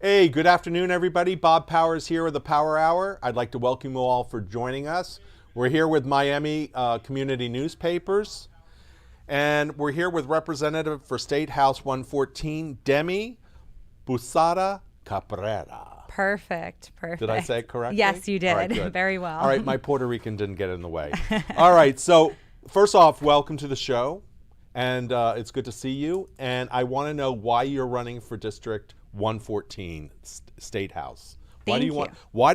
Hey, good afternoon, everybody. Bob Powers here with the Power Hour. I'd like to welcome you all for joining us. We're here with Miami Community Newspapers, and we're here with Representative for State House 114, Demi Busatta Cabrera. Perfect. Did I say it correctly? Yes, you did. All right, good. Very well. All right, my Puerto Rican didn't get in the way. All right, so first off, welcome to the show, and it's good to see you. And I want to know why you're running for District 114 State House. Why do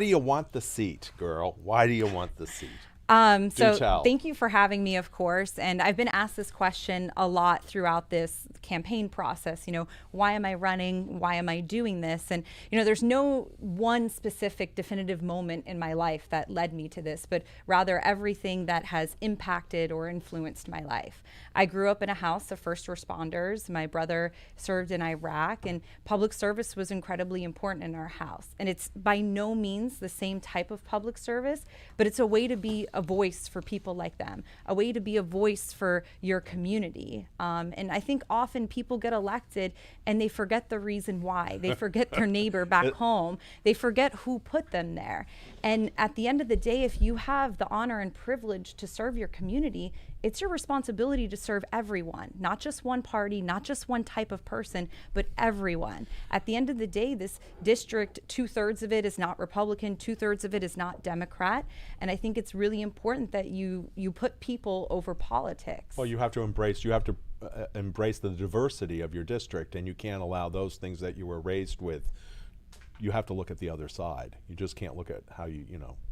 you want the seat, girl? Why do you want the seat? Thank you for having me, of course. And I've been asked this question a lot throughout this campaign process. You know, why am I running? Why am I doing this? And, you know, there's no one specific definitive moment in my life that led me to this, but rather everything that has impacted or influenced my life. I grew up in a house of first responders. My brother served in Iraq, and public service was incredibly important in our house. And it's by no means the same type of public service, but it's a way to be a voice for people like them, a way to be a voice for your community. And I think often people get elected and they forget the reason why. They forget their neighbor back home. They forget who put them there. And at the end of the day, if you have the honor and privilege to serve your community, it's your responsibility to serve everyone, not just one party, not just one type of person, but everyone. At the end of the day, this district, 2/3 of it is not Republican, 2/3 of it is not Democrat. And I think it's really important that you put people over politics. Well, you have to embrace the diversity of your district, and you can't allow those things that you were raised with. You have to look at the other side. You just can't look at how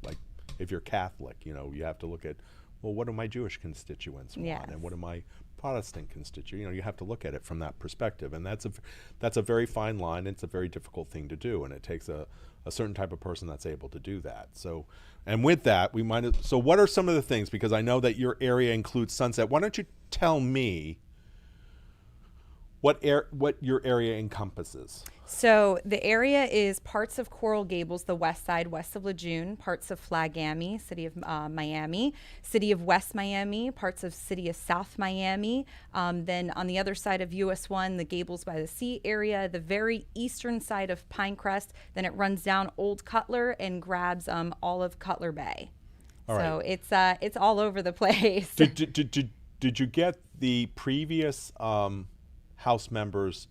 like if you're Catholic, you have to look at, well, what do my Jewish constituents want, Yes. and what do my Protestant constituents? You have to look at it from that perspective, and that's a very fine line. It's a very difficult thing to do, and it takes a certain type of person that's able to do that. So, and with that, so what are some of the things, because I know that your area includes Sunset. Why don't you tell me what your area encompasses? So the area is parts of Coral Gables, the west side, west of Lejeune, parts of Flagami, city of Miami, city of West Miami, parts of city of South Miami. Then on the other side of US 1, the Gables by the Sea area, the very eastern side of Pinecrest. Then it runs down Old Cutler and grabs all of Cutler Bay. All so right. it's all over the place. Did you get the previous House members'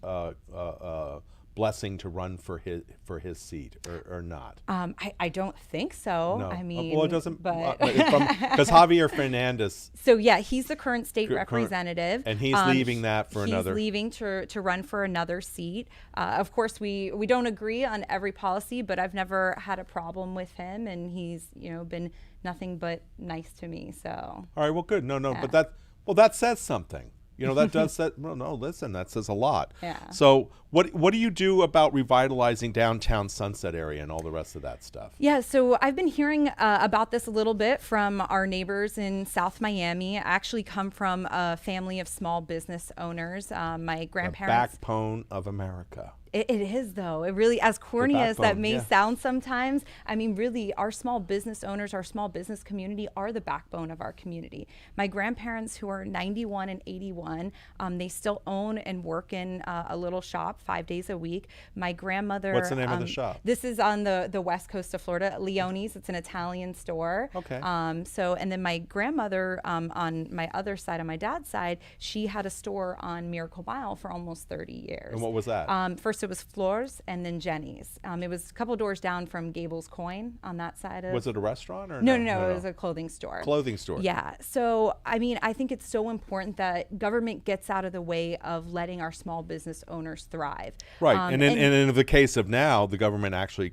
blessing to run for his seat or not? I don't think so. No. I mean, well, it doesn't. But Because Javier Fernandez. So yeah, he's the current state representative, and he's leaving that for another. He's leaving to run for another seat. Of course, we don't agree on every policy, but I've never had a problem with him, and he's been nothing but nice to me. So. All right. Well, good. No, Yeah. but that says something. That does that. Well, no, listen, that says a lot. Yeah. So what do you do about revitalizing downtown Sunset area and all the rest of that stuff? Yeah, so I've been hearing about this a little bit from our neighbors in South Miami. I actually come from a family of small business owners. My grandparents. The backbone of America. It is, though. It really, as corny as that may yeah. sound sometimes, I mean, really, our small business owners, our small business community are the backbone of our community. My grandparents, who are 91 and 81, they still own and work in a little shop 5 days a week. My grandmother... What's the name of the shop? This is on the west coast of Florida, Leone's. It's an Italian store. Okay. And then my grandmother, on my other side, on my dad's side, she had a store on Miracle Mile for almost 30 years. And what was that? First it was Floors and then Jenny's. It was a couple doors down from Gable's Coin on that side of... Was it a restaurant or no? It was a clothing store. Clothing store. Yeah. So, I mean, I think it's so important that government gets out of the way of letting our small business owners thrive. Right. And in the case of now, the government actually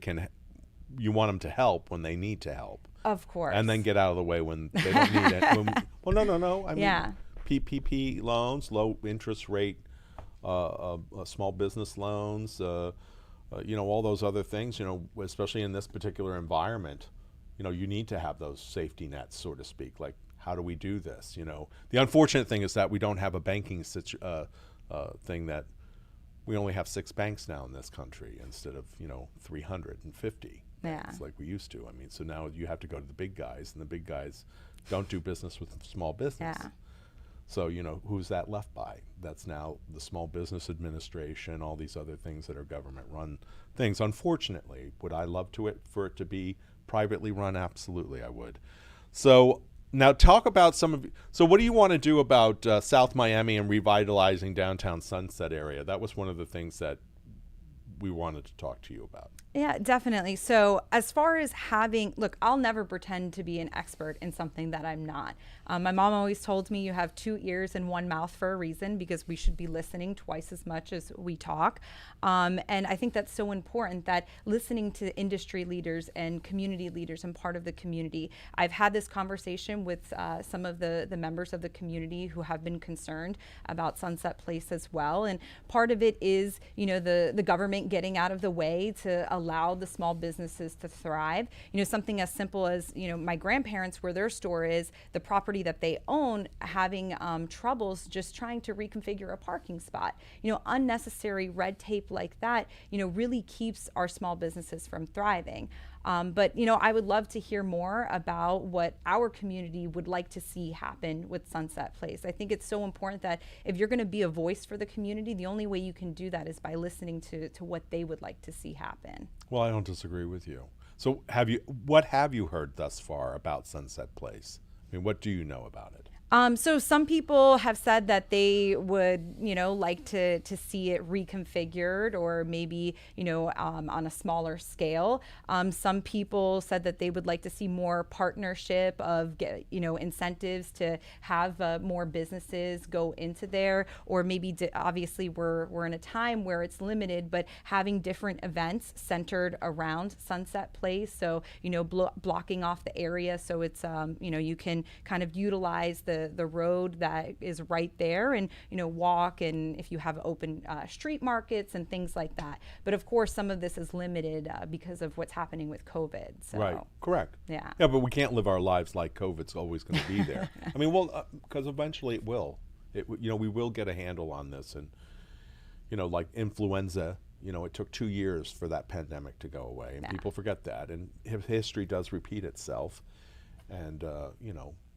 you want them to help when they need to help. Of course. And then get out of the way when they don't need it. Well, no. I mean, yeah. PPP loans, low interest rate, small business loans, all those other things, especially in this particular environment, you need to have those safety nets, so to speak. Like, how do we do this? The unfortunate thing is that we don't have a banking thing that we only have 6 banks now in this country instead of, 350. Yeah. It's like we used to. I mean, so now you have to go to the big guys, and the big guys don't do business with small business. Yeah. So, who's that left by? That's now the Small Business Administration, all these other things that are government run things. Unfortunately, would I love for it to be privately run? Absolutely, I would. So now talk about so what do you want to do about South Miami and revitalizing downtown Sunset area? That was one of the things that we wanted to talk to you about. Yeah, definitely. So as far as look, I'll never pretend to be an expert in something that I'm not. My mom always told me you have 2 ears and 1 mouth for a reason, because we should be listening twice as much as we talk. And I think that's so important, that listening to industry leaders and community leaders and part of the community. I've had this conversation with some of the members of the community who have been concerned about Sunset Place as well. And part of it is, the government getting out of the way to allow the small businesses to thrive. Something as simple as, my grandparents, where their store is, the property that they own, having troubles just trying to reconfigure a parking spot. Unnecessary red tape like that, really keeps our small businesses from thriving. But I would love to hear more about what our community would like to see happen with Sunset Place. I think it's so important that if you're going to be a voice for the community, the only way you can do that is by listening to what they would like to see happen. Well, I don't disagree with you. So what have you heard thus far about Sunset Place? I mean, what do you know about it? So some people have said that they would, like to see it reconfigured, or maybe, on a smaller scale. Some people said that they would like to see more partnership of, incentives to have more businesses go into there, or maybe obviously we're in a time where it's limited, but having different events centered around Sunset Place. So, blocking off the area so it's, you can kind of utilize the road that is right there, and walk, and if you have open street markets and things like that. But of course, some of this is limited because of what's happening with COVID. So. Right, correct. Yeah, but we can't live our lives like COVID's always going to be there. I mean, well, because eventually it will. We will get a handle on this, and like influenza. It took 2 years for that pandemic to go away, and people forget that. And history does repeat itself, and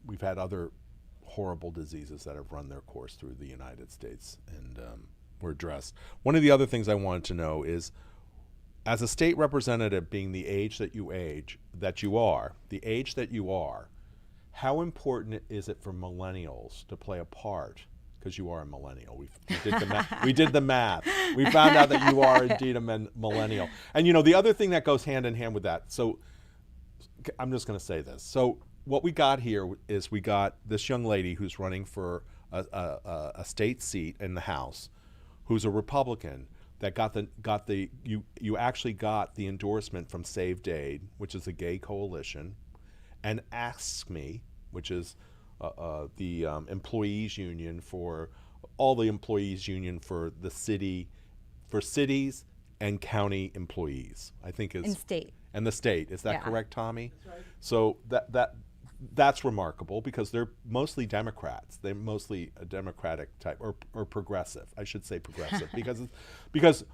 we've had other horrible diseases that have run their course through the United States, and were addressed. One of the other things I wanted to know is, as a state representative, being the age that you are, how important is it for millennials to play a part? Because you are a millennial. We did the math. We found out that you are indeed a millennial. And the other thing that goes hand in hand with that, so I'm just going to say this. So what we got here is we got this young lady who's running for a state seat in the House, who's a Republican, that you actually got the endorsement from Save Dade, which is a gay coalition, and Ask Me, which is the employees union for all the employees union for the city, for cities and county employees, I think is. And state. And the state. Is that correct, Tommy? That's right. So that's remarkable, because they're mostly Democrats. They're mostly a Democratic type, or progressive. I should say progressive, because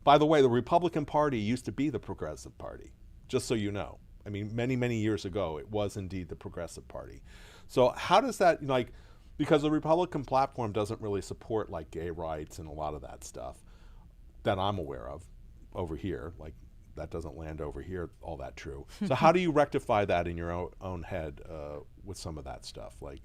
by the way, the Republican Party used to be the Progressive Party, just so you know. I mean, many, many years ago, it was indeed the Progressive Party. So how does that, because the Republican platform doesn't really support like gay rights and a lot of that stuff that I'm aware of over here, like that doesn't land over here all that true. So how do you rectify that in your own head with some of that stuff? Like,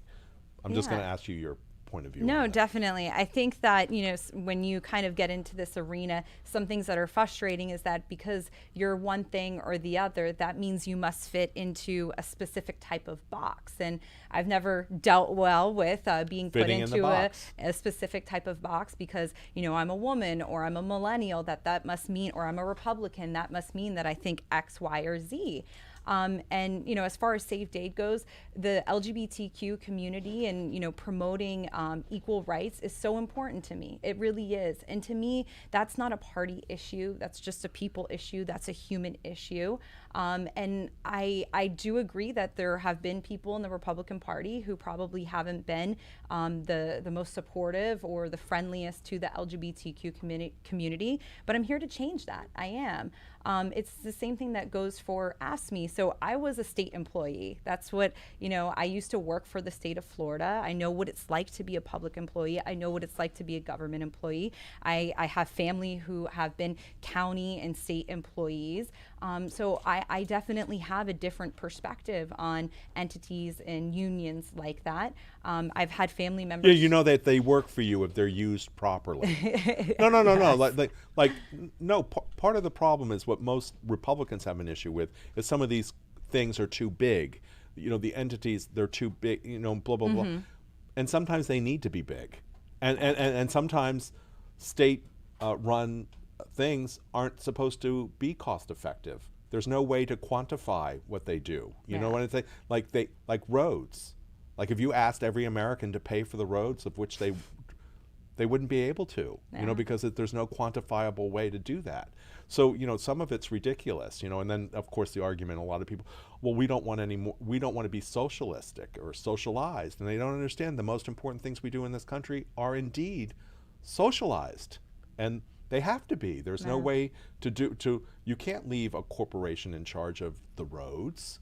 I'm just going to ask you your point of view. No, definitely. I think that, when you kind of get into this arena, some things that are frustrating is that because you're one thing or the other, that means you must fit into a specific type of box. And I've never dealt well with being put into a specific type of box because, I'm a woman, or I'm a millennial, that must mean, or I'm a Republican, that must mean that I think X, Y, or Z. And, as far as Save Dade goes, the LGBTQ community and, promoting equal rights is so important to me. It really is. And to me, that's not a party issue. That's just a people issue. That's a human issue. And I do agree that there have been people in the Republican Party who probably haven't been the most supportive or the friendliest to the LGBTQ community, but I'm here to change that. I am. It's the same thing that goes for Ask Me. So I was a state employee. That's what, I used to work for the state of Florida. I know what it's like to be a public employee. I know what it's like to be a government employee. I have family who have been county and state employees. So I definitely have a different perspective on entities and unions like that. I've had family members. Yeah, you know that they work for you if they're used properly. No. No. Part of the problem is what most Republicans have an issue with is some of these things are too big. The entities, they're too big. Blah blah blah. And sometimes they need to be big, and sometimes state-run things aren't supposed to be cost-effective. There's no way to quantify what they do. You know what I'm saying? Like roads. Like if you asked every American to pay for the roads, of which they wouldn't be able to, because there's no quantifiable way to do that. So, some of it's ridiculous, and then of course the argument, a lot of people, well, we don't want to be socialistic or socialized. And they don't understand the most important things we do in this country are indeed socialized. And they have to be. There's no way you can't leave a corporation in charge of the roads,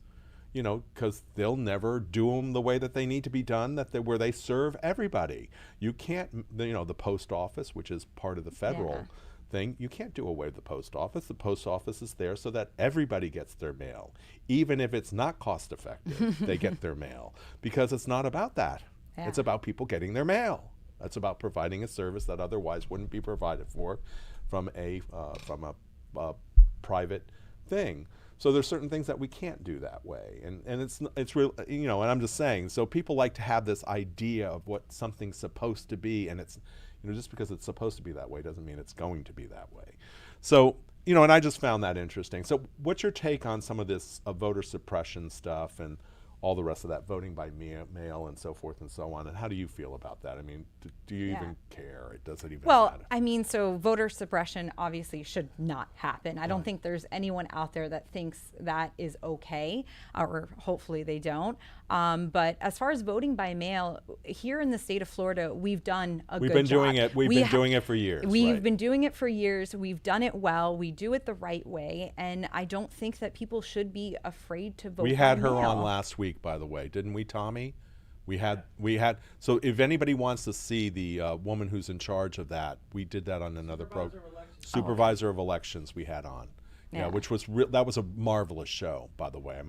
because they'll never do them the way that they need to be done, where they serve everybody. You can't, the post office, which is part of the federal thing, you can't do away with the post office. The post office is there so that everybody gets their mail. Even if it's not cost effective, they get their mail, because it's not about that. Yeah. It's about people getting their mail. It's about providing a service that otherwise wouldn't be provided for from a private thing. So there's certain things that we can't do that way, and it's real, and I'm just saying. So people like to have this idea of what something's supposed to be, and it's, just because it's supposed to be that way doesn't mean it's going to be that way. So and I just found that interesting. So what's your take on some of this voter suppression stuff and all the rest of that, voting by mail and so forth and so on, and how do you feel about that? I mean, do you even care? Does it even matter? So voter suppression obviously should not happen. I don't think there's anyone out there that thinks that is okay, or hopefully they don't. But as far as voting by mail, here in the state of Florida, we've done a good job. We've been doing it for years. We've been doing it for years. We've done it well. We do it the right way, and I don't think that people should be afraid to vote. We had by her mail. on last week, by the way, didn't we, Tommy? We had. So if anybody wants to see the woman who's in charge of that, we did that on another program. Supervisor of Elections we had on. Yeah, which was that was a marvelous show, by the way.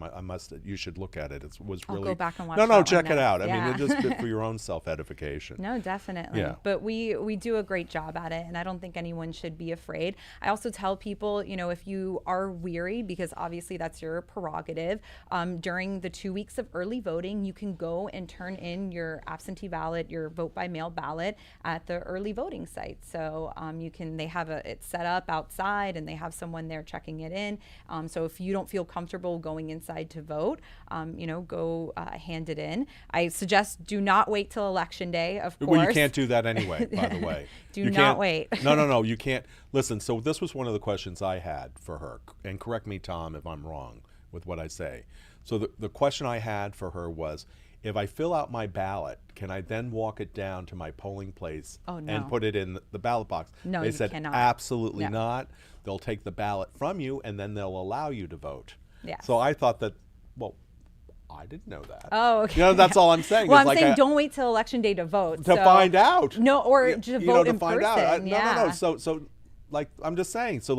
You should look at it. It was really. I'll go back and watch. No, check it out. I mean, it's just good for your own self-edification. No, definitely. Yeah. But we do a great job at it, and I don't think anyone should be afraid. I also tell people, if you are weary, because obviously that's your prerogative, during the 2 weeks of early voting, you can go and turn in your absentee ballot, your vote by mail ballot at the early voting site. So they have it set up outside, and they have someone there checking it in. So if you don't feel comfortable going inside to vote, go hand it in. I suggest do not wait till Election Day, of course. Well, you can't do that anyway, by the way. Do not wait. No, you can't. Listen, so this was one of the questions I had for her, and correct me, Tom, if I'm wrong with what I say. So the question I had for her was, if I fill out my ballot, can I then walk it down to my polling place and put it in the ballot box? No, they said, cannot. Absolutely not. They'll take the ballot from you, and then they'll allow you to vote. Yes. So I thought that, I didn't know that. Oh, okay. That's all I'm saying. Well, I'm saying don't wait till Election Day to vote. To find out. No, or to vote in find person. No. So, I'm just saying. So,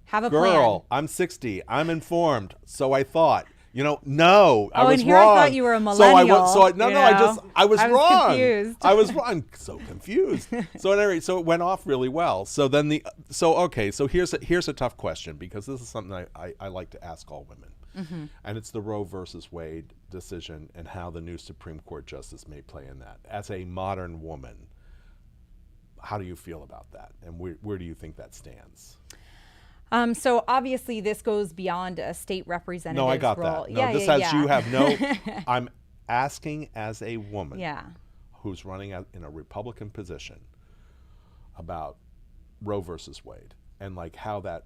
have a girl, plan. I'm 60. I'm informed. So I thought. No, I was and here wrong. I thought you were a millennial. I was wrong. Confused. I was wrong. So confused. So at any rate, so it went off really well. So then So here's a tough question, because this is something I like to ask all women. Mm-hmm. And it's the Roe versus Wade decision and how the new Supreme Court justice may play in that. As a modern woman, how do you feel about that? And where do you think that stands? So obviously this goes beyond a state representative's role. No, I got that. No, you have no. I'm asking as a woman who's running in a Republican position about Roe versus Wade, and how that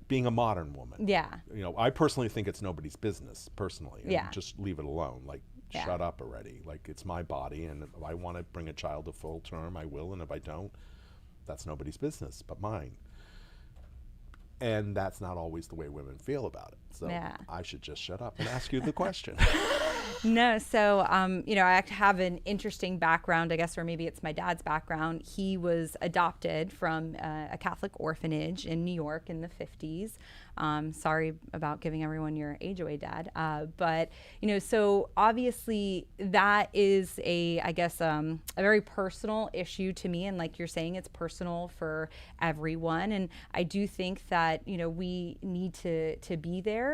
being a modern woman. Yeah. You know, I personally think it's nobody's business, personally. And Yeah. just leave it alone. Like, Yeah. shut up already. Like, it's my body, and if I want to bring a child to full term, I will, and if I don't, that's nobody's business but mine. And that's not always the way women feel about it. So Yeah. I should just shut up and ask you the question. No, so you know, I have an interesting background, I guess, or maybe it's my dad's background. He was adopted from a Catholic orphanage in New York in the 50s. Sorry about giving everyone your age away, Dad. But you know, so obviously that is I guess, a very personal issue to me, and like you're saying, it's personal for everyone. And I do think that, you know, we need to be there,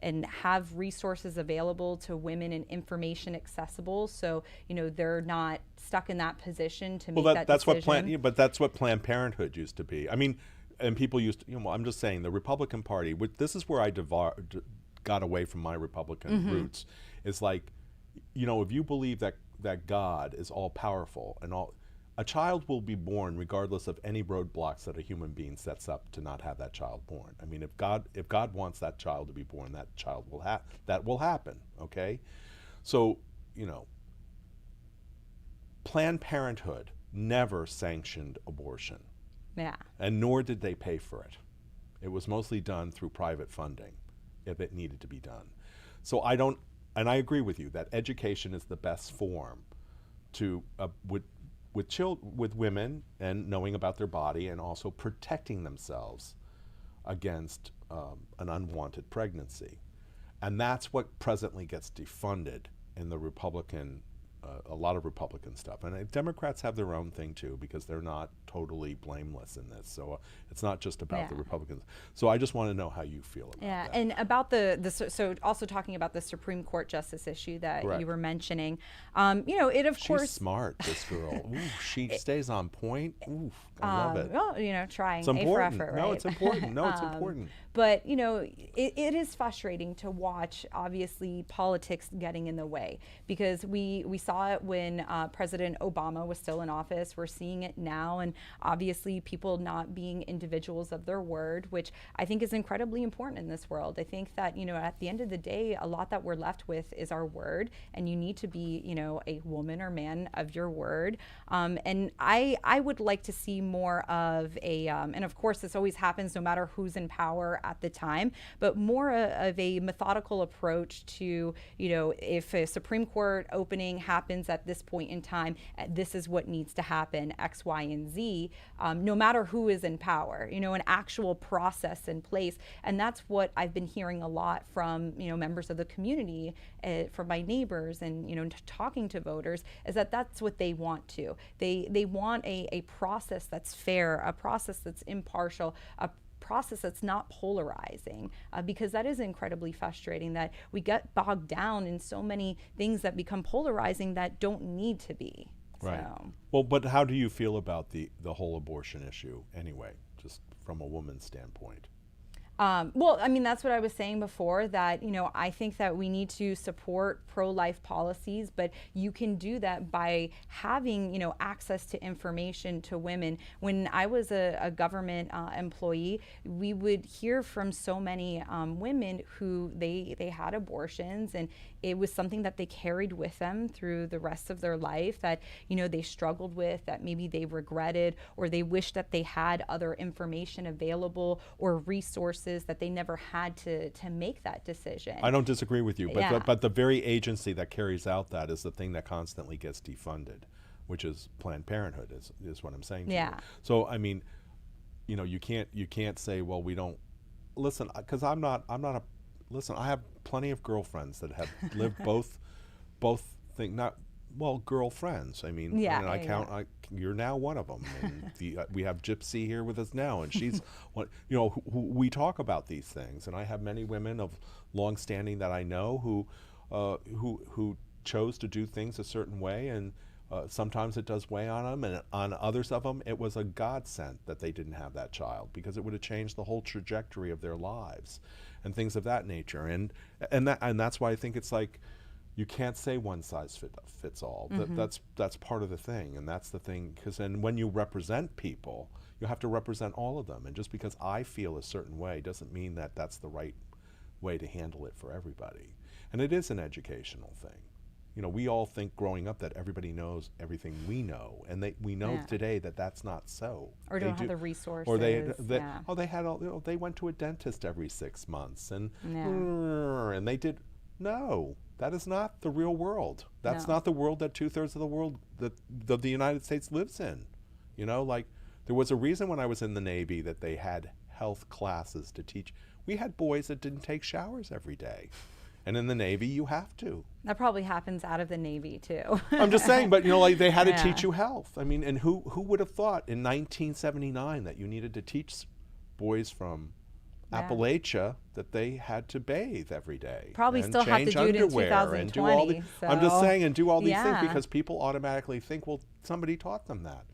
and have resources available to women and information accessible, so you know they're not stuck in that position to make that that's decision. but that's what Planned Parenthood used to be. I mean, and people used to, you know, I'm just saying the Republican Party, this is where I got away from my Republican roots. Is like, you know, if you believe that God is all powerful and all, a child will be born regardless of any roadblocks that a human being sets up to not have that child born. I mean, if God wants that child to be born, that child will that will happen. Okay, so you know, Planned Parenthood never sanctioned abortion. Yeah. And nor did they pay for it. It was mostly done through private funding if it needed to be done. So I agree with you that education is the best form to, with women, and knowing about their body, and also protecting themselves against an unwanted pregnancy. And that's what presently gets defunded in the Republican, a lot of Republican stuff. And Democrats have their own thing too, because they're not totally blameless in this. So it's not just about the Republicans. So I just want to know how you feel about that. And about so also talking about the Supreme Court justice issue that you were mentioning, you know, it of course. She's smart, this girl. Ooh, she stays on point. Ooh, I love it. Well, you know, trying it's A for important. effort, right? No, it's important. No, it's important. But you know, it is frustrating to watch, obviously, politics getting in the way, because we saw it when President Obama was still in office. We're seeing it now, and obviously people not being individuals of their word, which I think is incredibly important in this world. I think that, you know, at the end of the day, a lot that we're left with is our word, and you need to be, you know, a woman or man of your word. And I would like to see more of and of course this always happens no matter who's in power at the time, but more of a methodical approach to, you know, if a Supreme Court opening happens at this point in time, this is what needs to happen, X, Y, and Z, no matter who is in power, you know, an actual process in place. And that's what I've been hearing a lot from, you know, members of the community, from my neighbors, and, you know, talking to voters, is that that's what they want to. They want a process that's fair, a process that's impartial, a process that's not polarizing, because that is incredibly frustrating that we get bogged down in so many things that become polarizing that don't need to be. Right. So. Well, but how do you feel about the whole abortion issue anyway, just from a woman's standpoint? Well, I mean, that's what I was saying before, that, you know, I think that we need to support pro-life policies, but you can do that by having, you know, access to information to women. When I was a government employee, we would hear from so many women who they had abortions, and it was something that they carried with them through the rest of their life, that, you know, they struggled with, that maybe they regretted, or they wished that they had other information available or resources that they never had to make that decision. I don't disagree with you, but but the very agency that carries out that is the thing that constantly gets defunded, which is Planned Parenthood, is what I'm saying to you. So I mean, you know, you can't say, well, we don't listen, because I'm not a listen. I have plenty of girlfriends that have lived both things, not. Well, girlfriends. I mean, I count. You're now one of them, and we have Gypsy here with us now, and she's one. You know, we talk about these things, and I have many women of long standing that I know who chose to do things a certain way, and sometimes it does weigh on them, and on others of them, it was a godsend that they didn't have that child, because it would have changed the whole trajectory of their lives, and things of that nature, and that's why I think it's like, you can't say one size fits all. That's part of the thing, and that's the thing. Because then when you represent people, you have to represent all of them. And just because I feel a certain way doesn't mean that that's the right way to handle it for everybody. And it is an educational thing. You know, we all think growing up that everybody knows everything we know, and we know today that that's not so. Or don't have the resources. Or they went to a dentist every 6 months, and they did. No, that is not the real world. That's not the world that 2/3 of the world of the United States lives in. You know, like there was a reason when I was in the Navy that they had health classes to teach. We had boys that didn't take showers every day. And in the Navy, you have to. That probably happens out of the Navy, too. I'm just saying, but, you know, like they had to teach you health. I mean, and who would have thought in 1979 that you needed to teach boys from Appalachia that they had to bathe every day? Probably still have to do it in 2020. And do all I'm just saying, and do all these things because people automatically think, well, somebody taught them that.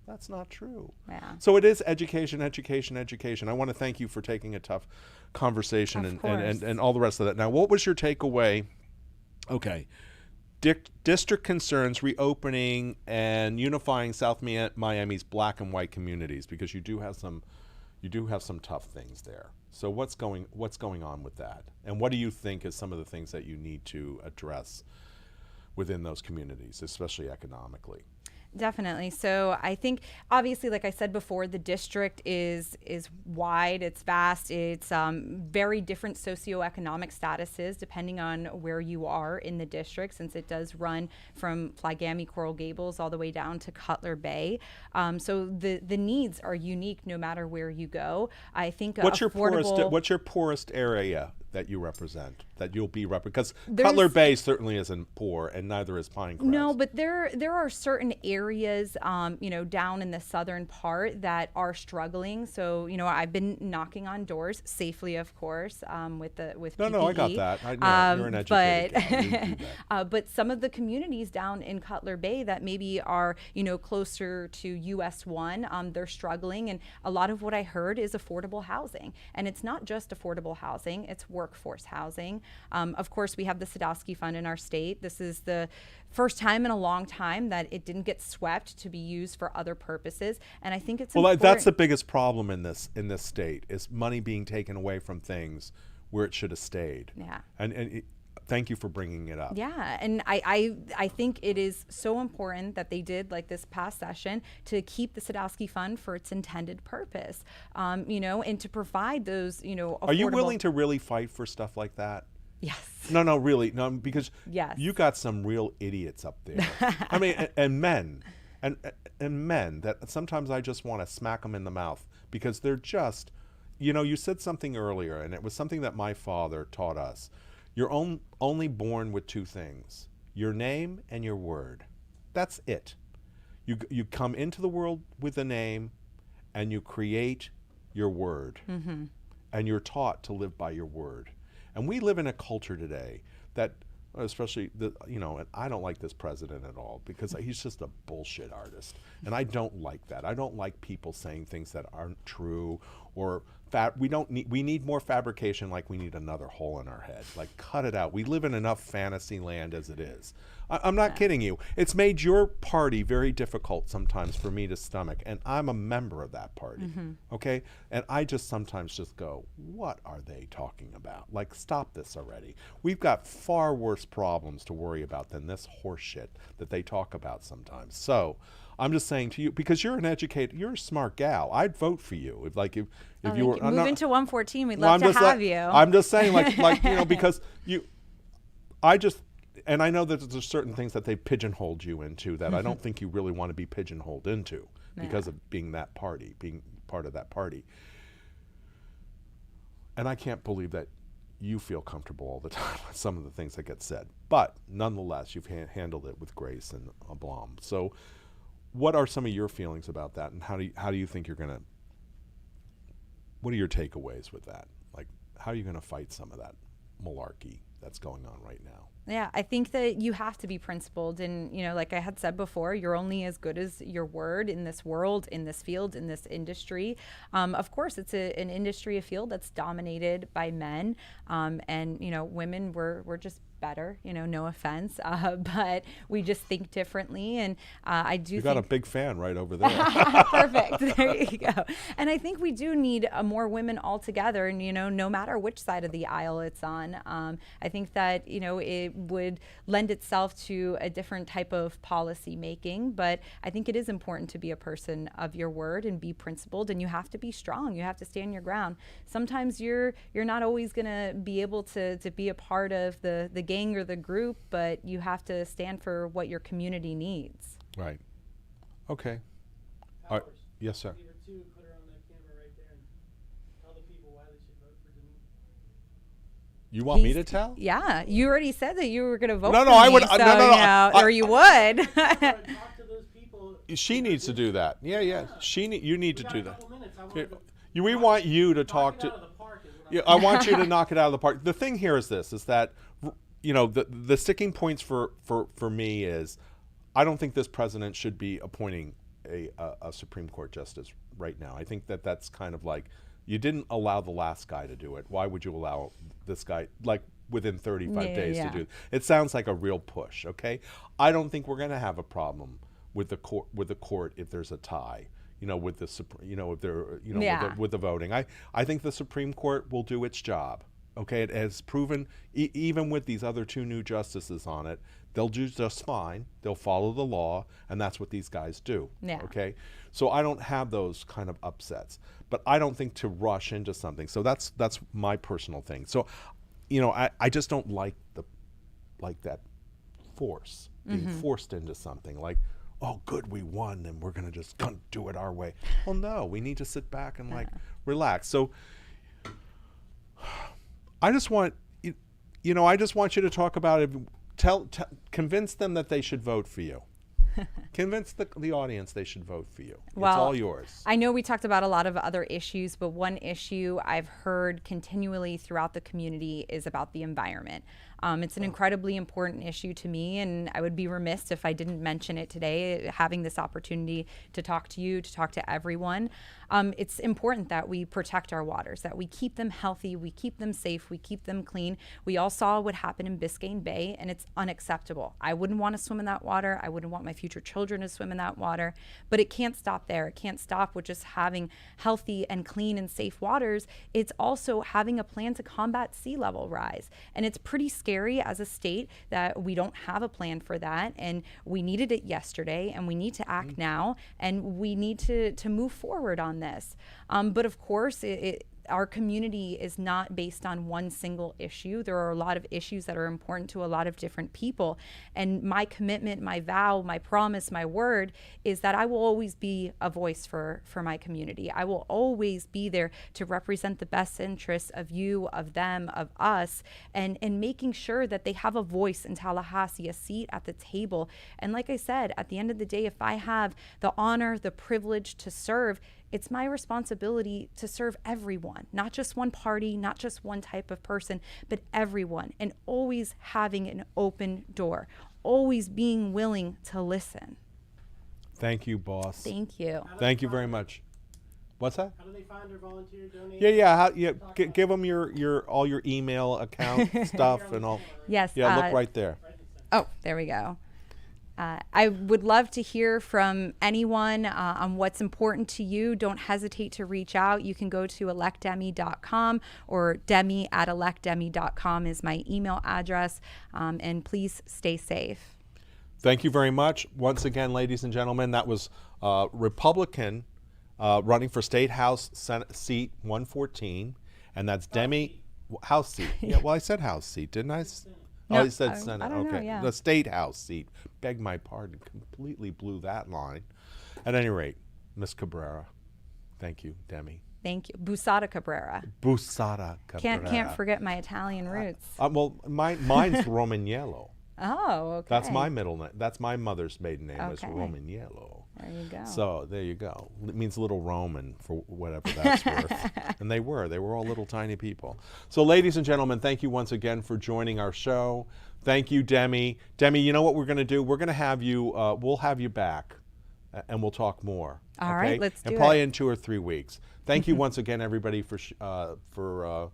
That's not true. Yeah. So it is education, education, education. I want to thank you for taking a tough conversation and all the rest of that. Now, what was your takeaway? Okay. District concerns reopening and unifying South Miami's black and white communities, because you do have some tough things there. So what's going on with that? And what do you think is some of the things that you need to address within those communities, especially economically? Definitely. So I think, obviously, like I said before, the district is wide, it's vast, it's very different socioeconomic statuses depending on where you are in the district, since it does run from Flagami, Coral Gables, all the way down to Cutler Bay. So the needs are unique no matter where you go. I think what's your poorest area that you represent, that you'll be because Cutler Bay certainly isn't poor, and neither is Pinecrest. No, but there are certain areas, down in the southern part that are struggling. So, I've been knocking on doors safely, of course, with PPE. No, I got that. I know you're an educated gal. You do that. But some of the communities down in Cutler Bay that maybe are, closer to US 1, they're struggling. And a lot of what I heard is affordable housing. And it's not just affordable housing, it's workforce housing. Of course, we have the Sadowski Fund in our state. This is the first time in a long time that it didn't get swept to be used for other purposes. And I think it's important. That's the biggest problem in this state, is money being taken away from things where it should have stayed. Yeah. And thank you for bringing it up. Yeah, and I think it is so important that they did, like this past session, to keep the Sadowski Fund for its intended purpose, and to provide those, affordable. Are you willing to really fight for stuff like that? Yes. No, really. No, because yes. You got some real idiots up there. I mean, and men, and men that sometimes I just want to smack them in the mouth, because they're just, you said something earlier, and it was something that my father taught us. You're only born with two things: your name and your word. That's it. You come into the world with a name, and you create your word. Mm-hmm. And you're taught to live by your word. And we live in a culture today that, especially, and I don't like this president at all, because he's just a bullshit artist. And I don't like that. I don't like people saying things that aren't true, or we need more fabrication, like we need another hole in our head. Like, cut it out. We live in enough fantasy land as it is. I'm not kidding you. It's made your party very difficult sometimes for me to stomach, and I'm a member of that party, okay? And I just sometimes just go, what are they talking about? Like, stop this already. We've got far worse problems to worry about than this horse shit that they talk about sometimes. So I'm just saying to you, because you're an educated, you're a smart gal. I'd vote for you if you were move into 114. We'd love to have you. I'm just saying, because and I know that there's certain things that they pigeonholed you into that I don't think you really want to be pigeonholed into because of being part of that party. And I can't believe that you feel comfortable all the time with some of the things that get said. But nonetheless, you've handled it with grace and aplomb. So what are some of your feelings about that, and how do you think you're going to, what are your takeaways with that? Like, how are you going to fight some of that malarkey that's going on right now? Yeah, I think that you have to be principled. And, like I had said before, you're only as good as your word in this world, in this field, in this industry. Of course, it's an industry, a field that's dominated by men. And, women, we're just better, no offense, but we just think differently. And I do You think got a big fan right over there. perfect. There you go. And I think we do need more women altogether, and no matter which side of the aisle it's on. I think that it would lend itself to a different type of policy making, but I think it is important to be a person of your word and be principled, and you have to be strong. You have to stand your ground. Sometimes you're not always going to be able to be a part of the gang or the group, but you have to stand for what your community needs. Right. Okay. Yes, sir. Leave her too, put her on that camera right there and tell the people why they should vote for Demi. You want me to tell? Yeah, you already said that you were going to vote No, for no, I me, would. so, No. or you would. Talk to those people. She needs to do that. Yeah. You need to We got do a that. couple minutes. I want Here, to we want you to talk knock it to. out of the park is what I'm Yeah, I want you to knock it out of the park. The thing here is this: is that the sticking points for me is, I don't think this president should be appointing a Supreme Court justice right now. I think that's kind of like, you didn't allow the last guy to do it. Why would you allow this guy, like, within 35 days to do it? It sounds like a real push. Okay, I don't think we're going to have a problem with the court if there's a tie. With the if there with the voting. I think the Supreme Court will do its job. Okay, it has proven, even with these other two new justices on it, they'll do just fine. They'll follow the law, and that's what these guys do. Yeah. Okay, so I don't have those kind of upsets, but I don't think to rush into something. So that's my personal thing. So, I just don't like that force, being forced into something like, oh, good, we won, and we're gonna do it our way. Well, no, we need to sit back and relax. So I just want you to talk about it. Convince them that they should vote for you. Convince the audience they should vote for you. Well, it's all yours. I know we talked about a lot of other issues, but one issue I've heard continually throughout the community is about the environment. It's an incredibly important issue to me, and I would be remiss if I didn't mention it today, having this opportunity to talk to you, to talk to everyone. It's important that we protect our waters, that we keep them healthy, we keep them safe, we keep them clean. We all saw what happened in Biscayne Bay, and it's unacceptable. I wouldn't want to swim in that water. I wouldn't want my future children to swim in that water, but it can't stop there. It can't stop with just having healthy and clean and safe waters. It's also having a plan to combat sea level rise. And it's pretty scary as a state that we don't have a plan for that, and we needed it yesterday, and we need to act now, and we need to move forward on this. But of course, our community is not based on one single issue. There are a lot of issues that are important to a lot of different people. And my commitment, my vow, my promise, my word is that I will always be a voice for my community. I will always be there to represent the best interests of you, of them, of us, and making sure that they have a voice in Tallahassee, a seat at the table. And like I said, at the end of the day, if I have the honor, the privilege to serve, it's my responsibility to serve everyone, not just one party, not just one type of person, but everyone, and always having an open door, always being willing to listen. Thank you, boss. Thank you. Thank you very much. What's that? How do they find or volunteer, donate? Yeah. Give them all your email account stuff and all. Yes. Yeah, look right there. Oh, there we go. I would love to hear from anyone on what's important to you. Don't hesitate to reach out. You can go to electdemi.com, or demi@electdemi.com is my email address. And please stay safe. Thank you very much. Once again, ladies and gentlemen, that was Republican running for State House Senate seat 114, and that's Demi. House seat. Yeah, well, I said House seat, didn't I? No, oh, you said Senate. I don't Okay. know, yeah. The State House seat. Beg my pardon. Completely blew that line. At any rate, Miss Cabrera, thank you, Demi. Thank you. Busatta Cabrera. Busatta Cabrera. Can't forget my Italian roots. Well, mine's Romaniello. Oh, okay. That's my middle name. That's my mother's maiden name, was Okay. Romaniello. There you go. So there you go. It means little Roman for whatever that's worth. And they were all little tiny people. So ladies and gentlemen, thank you once again for joining our show. Thank you, Demi. Demi, you know what we're going to do? We're going to have you, we'll have you back and we'll talk more. All right, let's do and it. probably in 2 or 3 weeks. Thank you once again, everybody, for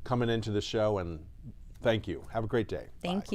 coming into the show, and thank you. Have a great day. Thank you.